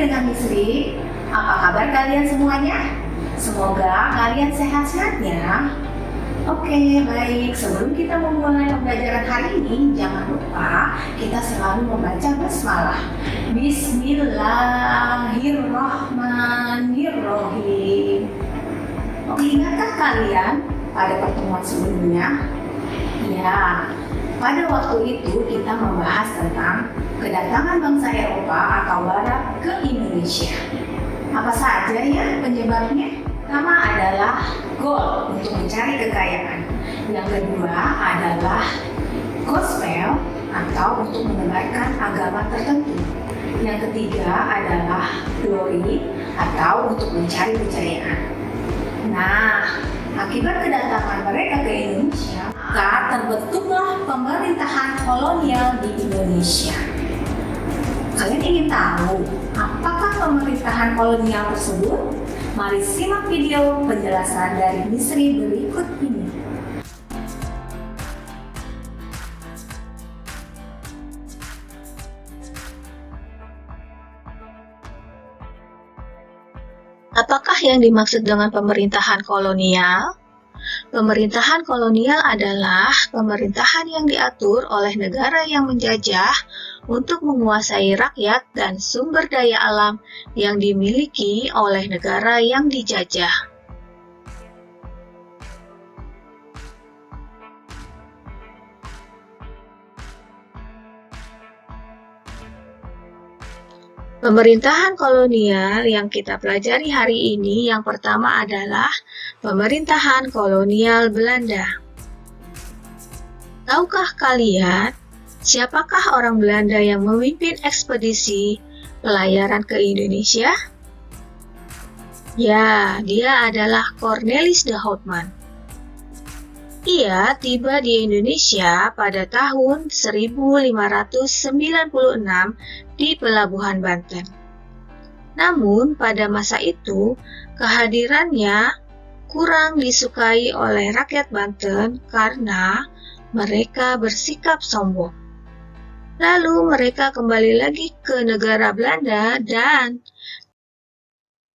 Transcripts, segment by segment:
dengan Misri. Apa kabar kalian semuanya? Semoga kalian sehat-sehat ya. Oke, baik. Sebelum kita memulai pembelajaran hari ini, jangan lupa kita selalu membaca basmalah. Bismillahirrahmanirrahim. Ingatkah kalian pada pertemuan sebelumnya? Ya, pada waktu itu kita membahas tentang kedatangan bangsa Eropa atau Barat ke Indonesia. Apa saja ya penyebabnya? Pertama adalah gold untuk mencari kekayaan. Yang kedua adalah gospel atau untuk menebarkan agama tertentu. Yang ketiga adalah glory atau untuk mencari kejayaan. Nah, akibat kedatangan mereka ke Indonesia, maka terbentuklah pemerintahan kolonial di Indonesia. Kalian ingin tahu apakah pemerintahan kolonial tersebut? Mari simak video penjelasan dari Misri berikut ini. Apakah yang dimaksud dengan pemerintahan kolonial? Pemerintahan kolonial adalah pemerintahan yang diatur oleh negara yang menjajah untuk menguasai rakyat dan sumber daya alam yang dimiliki oleh negara yang dijajah. Pemerintahan kolonial yang kita pelajari hari ini yang pertama adalah pemerintahan kolonial Belanda. Tahukah kalian siapakah orang Belanda yang memimpin ekspedisi pelayaran ke Indonesia? Ya, dia adalah Cornelis de Houtman. Ia tiba di Indonesia pada tahun 1596 di Pelabuhan Banten. Namun, pada masa itu, kehadirannya kurang disukai oleh rakyat Banten karena mereka bersikap sombong. Lalu mereka kembali lagi ke negara Belanda dan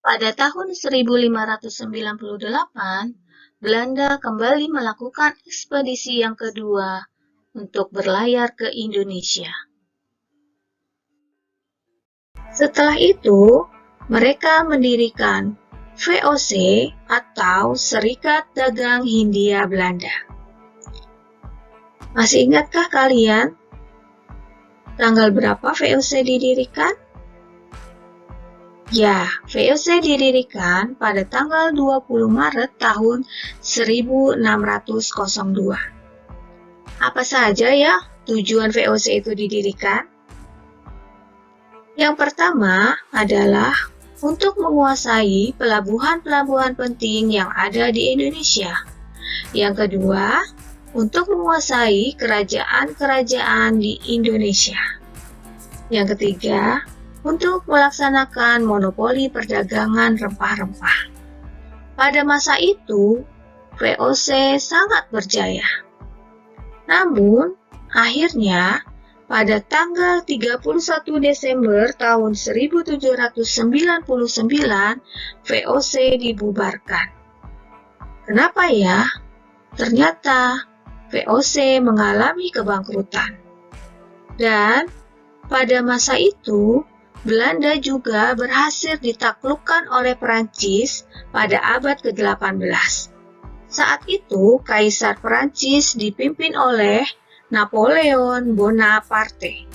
pada tahun 1598, Belanda kembali melakukan ekspedisi yang kedua untuk berlayar ke Indonesia. Setelah itu, mereka mendirikan VOC atau Serikat Dagang Hindia Belanda. Masih ingatkah kalian tanggal berapa VOC didirikan? Ya, VOC didirikan pada tanggal 20 Maret tahun 1602. Apa saja ya tujuan VOC itu didirikan? Yang pertama adalah untuk menguasai pelabuhan-pelabuhan penting yang ada di Indonesia. Yang kedua, untuk menguasai kerajaan-kerajaan di Indonesia. Yang ketiga, untuk melaksanakan monopoli perdagangan rempah-rempah. Pada masa itu, VOC sangat berjaya. Namun, akhirnya pada tanggal 31 Desember tahun 1799, VOC dibubarkan. Kenapa ya? Ternyata VOC mengalami kebangkrutan. Dan pada masa itu, Belanda juga berhasil ditaklukkan oleh Perancis pada abad ke-18. Saat itu, Kaisar Perancis dipimpin oleh Napoleon Bonaparte.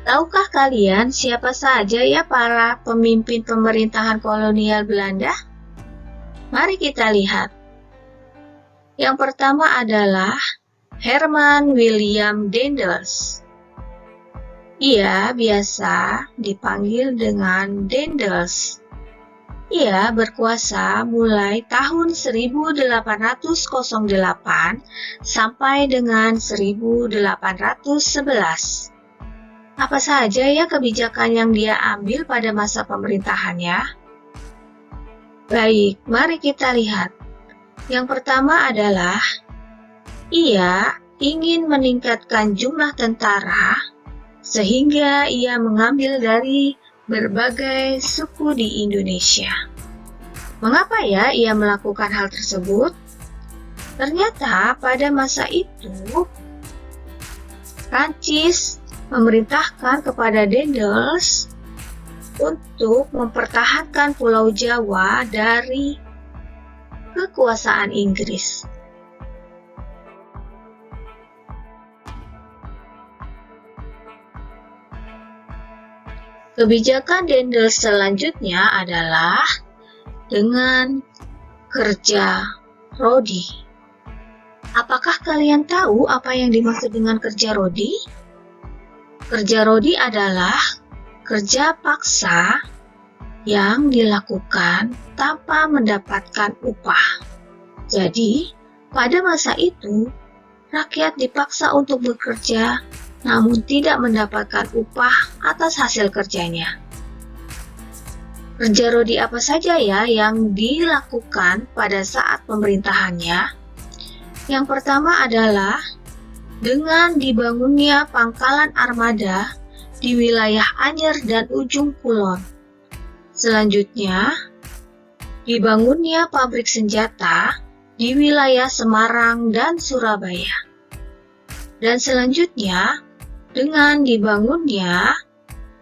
Tahukah kalian siapa saja ya para pemimpin pemerintahan kolonial Belanda? Mari kita lihat. Yang pertama adalah Herman William Daendels. Ia biasa dipanggil dengan Daendels. Ia berkuasa mulai tahun 1808 sampai dengan 1811. Apa saja ya kebijakan yang dia ambil pada masa pemerintahannya? Baik, mari kita lihat. Yang pertama adalah ia ingin meningkatkan jumlah tentara sehingga ia mengambil dari berbagai suku di Indonesia. Mengapa ya ia melakukan hal tersebut? Ternyata pada masa itu Prancis memerintahkan kepada Daendels untuk mempertahankan Pulau Jawa dari kekuasaan Inggris. Kebijakan Daendels selanjutnya adalah dengan kerja rodi. Apakah kalian tahu apa yang dimaksud dengan kerja rodi? Kerja rodi adalah kerja paksa yang dilakukan tanpa mendapatkan upah. Jadi, pada masa itu, rakyat dipaksa untuk bekerja namun tidak mendapatkan upah atas hasil kerjanya. Kerja rodi apa saja ya yang dilakukan pada saat pemerintahannya? Yang pertama adalah dengan dibangunnya pangkalan armada di wilayah Anyer dan Ujung Kulon. Selanjutnya, dibangunnya pabrik senjata di wilayah Semarang dan Surabaya. Dan selanjutnya, dengan dibangunnya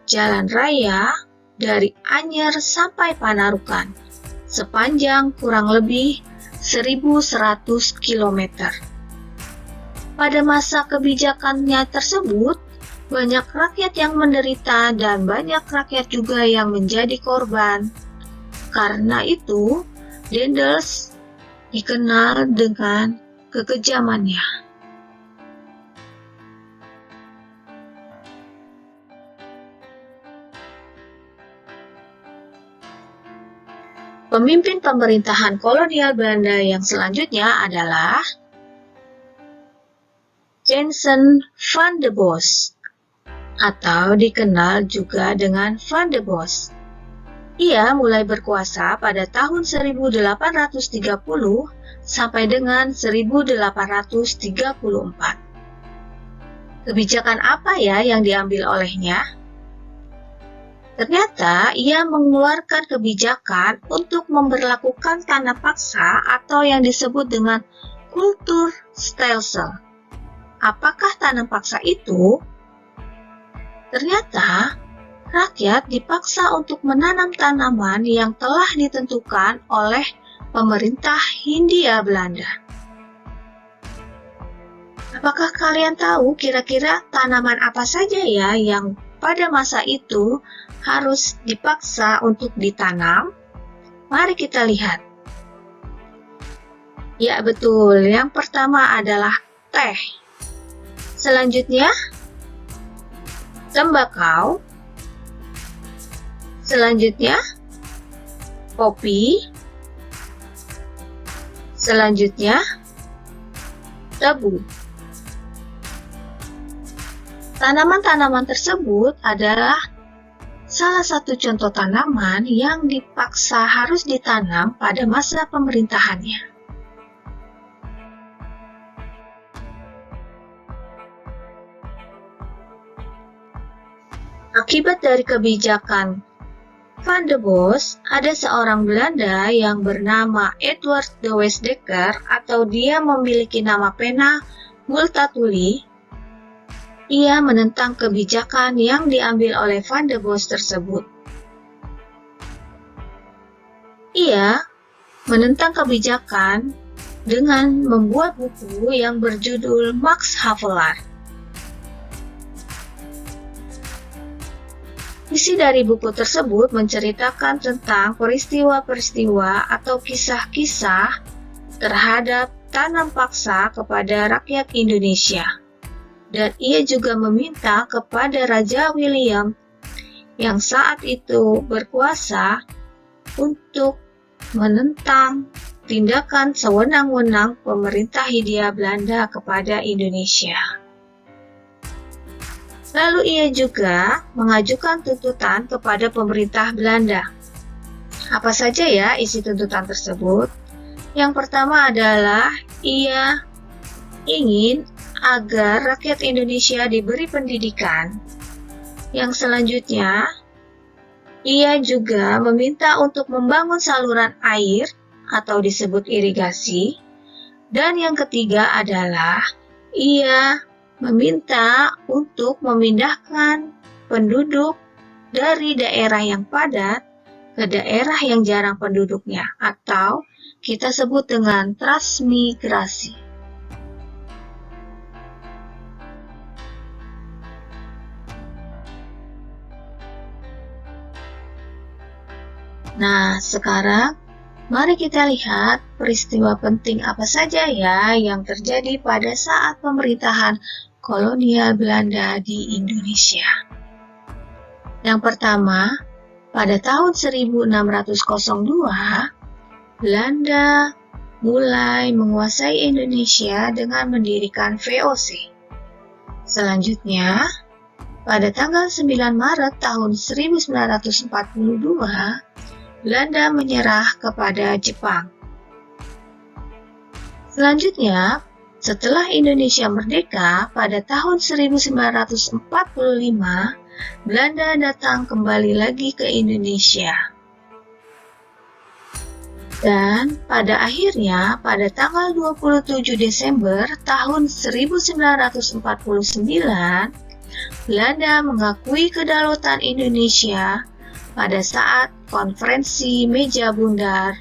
jalan raya dari Anyer sampai Panarukan sepanjang kurang lebih 1.100 km. Pada masa kebijakannya tersebut, banyak rakyat yang menderita dan banyak rakyat juga yang menjadi korban. Karena itu, Daendels dikenal dengan kekejamannya. Pemimpin pemerintahan kolonial Belanda yang selanjutnya adalah Jansen van de Bos, atau dikenal juga dengan Van de Bos. Ia mulai berkuasa pada tahun 1830 sampai dengan 1834. Kebijakan apa ya yang diambil olehnya? Ternyata ia mengeluarkan kebijakan untuk memberlakukan tanam paksa atau yang disebut dengan kultur stelsel. Apakah tanam paksa itu? Ternyata rakyat dipaksa untuk menanam tanaman yang telah ditentukan oleh pemerintah Hindia Belanda. Apakah kalian tahu kira-kira tanaman apa saja ya yang pada masa itu harus dipaksa untuk ditanam? Mari kita lihat. Ya betul, yang pertama adalah teh. Selanjutnya, tembakau. Selanjutnya, kopi. Selanjutnya, tebu. Tanaman-tanaman tersebut adalah salah satu contoh tanaman yang dipaksa harus ditanam pada masa pemerintahannya. Akibat dari kebijakan Van de Bos, ada seorang Belanda yang bernama Edward de Westdekker atau dia memiliki nama pena Multatuli. Ia menentang kebijakan yang diambil oleh Van de Bos tersebut. Ia menentang kebijakan dengan membuat buku yang berjudul Max Havelaar. Isi dari buku tersebut menceritakan tentang peristiwa-peristiwa atau kisah-kisah terhadap tanam paksa kepada rakyat Indonesia. Dan ia juga meminta kepada Raja William yang saat itu berkuasa untuk menentang tindakan sewenang-wenang pemerintah Hindia Belanda kepada Indonesia. Lalu ia juga mengajukan tuntutan kepada pemerintah Belanda. Apa saja ya isi tuntutan tersebut? Yang pertama adalah ia ingin agar rakyat Indonesia diberi pendidikan. Yang selanjutnya, ia juga meminta untuk membangun saluran air atau disebut irigasi. Dan yang ketiga adalah ia meminta untuk memindahkan penduduk dari daerah yang padat ke daerah yang jarang penduduknya atau kita sebut dengan transmigrasi. Nah, sekarang mari kita lihat peristiwa penting apa saja ya yang terjadi pada saat pemerintahan kolonial Belanda di Indonesia. Yang pertama, pada tahun 1602, Belanda mulai menguasai Indonesia dengan mendirikan VOC. Selanjutnya, pada tanggal 9 Maret tahun 1942, Belanda menyerah kepada Jepang. Selanjutnya, setelah Indonesia merdeka pada tahun 1945, Belanda datang kembali lagi ke Indonesia. Dan pada akhirnya, pada tanggal 27 Desember tahun 1949, Belanda mengakui kedaulatan Indonesia pada saat konferensi meja bundar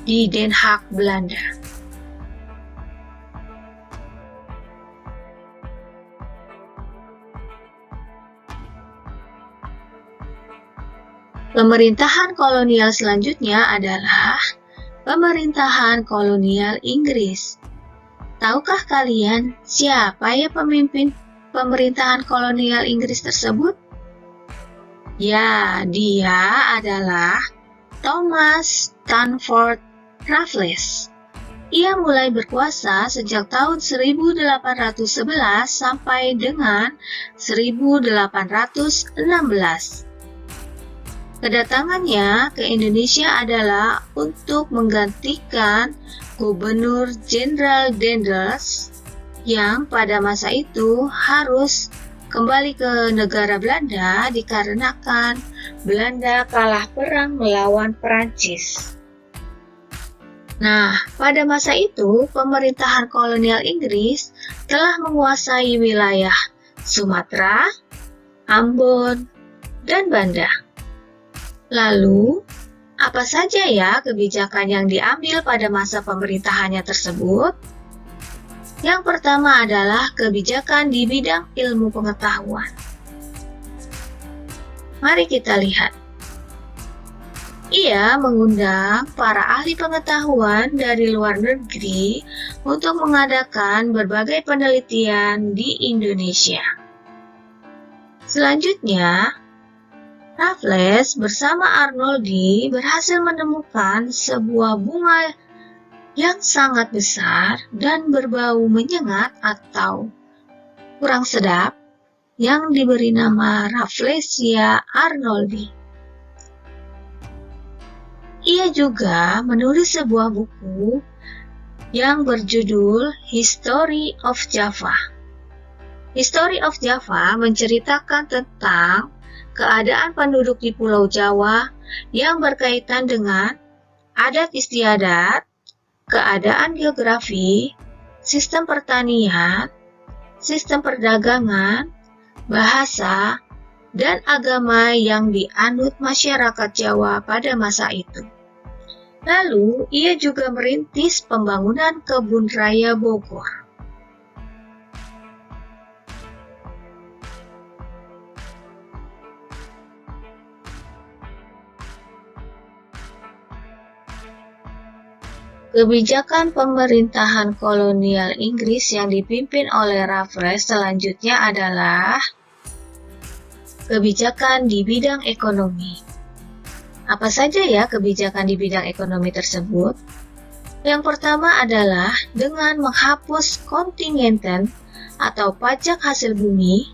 di Den Haag, Belanda. Pemerintahan kolonial selanjutnya adalah pemerintahan kolonial Inggris. Tahukah kalian siapa ya pemimpin pemerintahan kolonial Inggris tersebut? Ya, dia adalah Thomas Stamford Raffles. Ia mulai berkuasa sejak tahun 1811 sampai dengan 1816. Kedatangannya ke Indonesia adalah untuk menggantikan Gubernur Jenderal Daendels yang pada masa itu harus kembali ke negara Belanda dikarenakan Belanda kalah perang melawan Perancis. Nah, pada masa itu pemerintahan kolonial Inggris telah menguasai wilayah Sumatera, Ambon, dan Banda. Lalu, apa saja ya kebijakan yang diambil pada masa pemerintahannya tersebut? Yang pertama adalah kebijakan di bidang ilmu pengetahuan. Mari kita lihat. Ia mengundang para ahli pengetahuan dari luar negeri untuk mengadakan berbagai penelitian di Indonesia. Selanjutnya, Raffles bersama Arnoldi berhasil menemukan sebuah bunga yang sangat besar dan berbau menyengat atau kurang sedap yang diberi nama Rafflesia arnoldi. Ia juga menulis sebuah buku yang berjudul History of Java. History of Java menceritakan tentang keadaan penduduk di Pulau Jawa yang berkaitan dengan adat istiadat, keadaan geografi, sistem pertanian, sistem perdagangan, bahasa, dan agama yang dianut masyarakat Jawa pada masa itu. Lalu, ia juga merintis pembangunan kebun raya Bogor. Kebijakan pemerintahan kolonial Inggris yang dipimpin oleh Raffles selanjutnya adalah kebijakan di bidang ekonomi. Apa saja ya kebijakan di bidang ekonomi tersebut? Yang pertama adalah dengan menghapus kontingenten atau pajak hasil bumi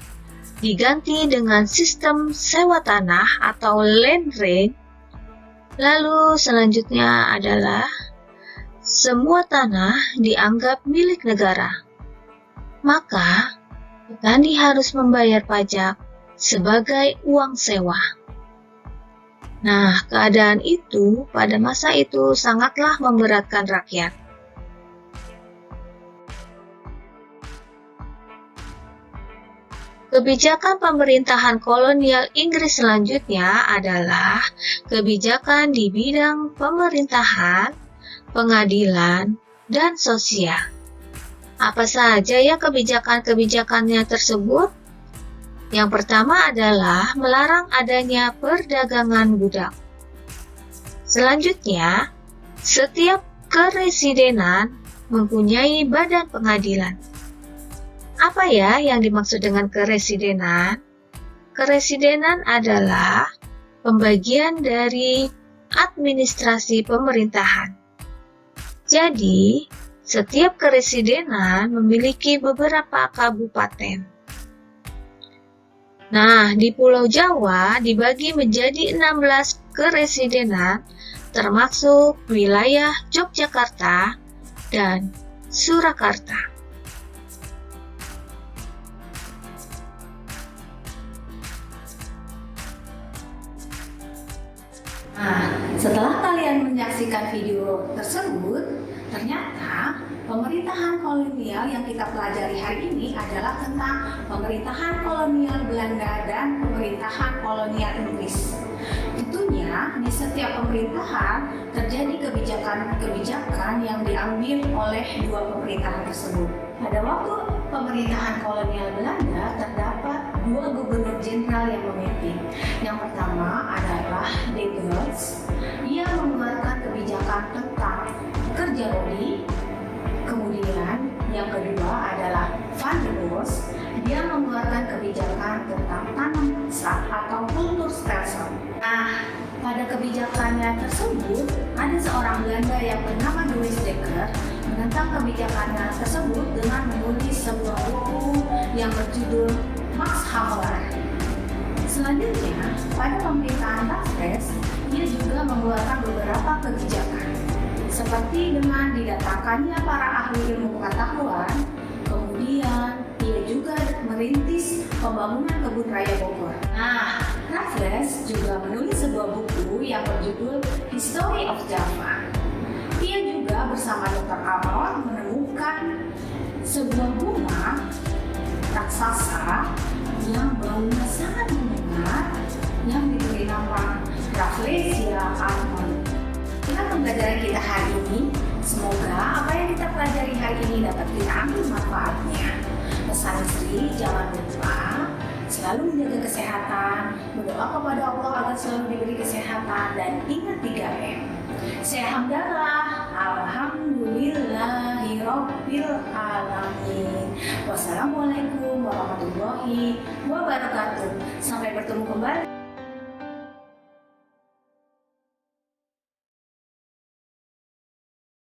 diganti dengan sistem sewa tanah atau land rent Lalu selanjutnya adalah semua tanah dianggap milik negara. Maka, petani harus membayar pajak sebagai uang sewa. Nah, keadaan itu pada masa itu sangatlah memberatkan rakyat. Kebijakan pemerintahan kolonial Inggris selanjutnya adalah kebijakan di bidang pemerintahan, pengadilan, dan sosial. Apa saja ya kebijakan-kebijakannya tersebut? Yang pertama adalah melarang adanya perdagangan budak. Selanjutnya, setiap keresidenan mempunyai badan pengadilan. Apa ya yang dimaksud dengan keresidenan? Keresidenan adalah pembagian dari administrasi pemerintahan. Jadi, setiap keresidenan memiliki beberapa kabupaten. Nah, di Pulau Jawa dibagi menjadi 16 keresidenan, termasuk wilayah Yogyakarta dan Surakarta. Nah, setelah kalian menyaksikan video tersebut, ternyata pemerintahan kolonial yang kita pelajari hari ini adalah tentang pemerintahan kolonial Belanda dan pemerintahan kolonial Inggris. Tentunya di setiap pemerintahan terjadi kebijakan-kebijakan yang diambil oleh dua pemerintahan tersebut. Pada waktu pemerintahan kolonial Belanda terdapat dua gubernur jenderal yang memimpin. Yang pertama adalah De Groot. Ia mengeluarkan kebijakan tentang kerja lodi. Kemudian yang kedua adalah Van der Bos. Dia mengeluarkan kebijakan tentang tanam sak atau kulturstelsel. Nah, pada kebijakannya tersebut ada seorang Belanda yang bernama De Dekker menentang kebijakannya tersebut dengan menulis sebuah buku yang berjudul Max Havelaar. Selanjutnya, pada pemerintahan Raffles, ia juga mengeluarkan beberapa kebijakan, seperti dengan didatangkannya para ahli ilmu pengetahuan. Kemudian, ia juga merintis pembangunan kebun raya Bogor. Nah, Raffles juga menulis sebuah buku yang berjudul History of Java. Ia juga bersama Dr. Amor menemukan sebuah bunga raksasa yang baunya sangat menyengat yang diberi nama Rafflesia almond. Dengan pembelajaran kita hari ini, semoga apa yang kita pelajari hari ini dapat kita ambil manfaatnya. Pesan Sri, jangan lupa selalu menjaga kesehatan, berdoa kepada Allah agar selalu diberi kesehatan, dan ingat 3M. Saya hamdalah, alhamdulillahirabbil alamin. Wassalamualaikum warahmatullahi wabarakatuh. Sampai bertemu kembali.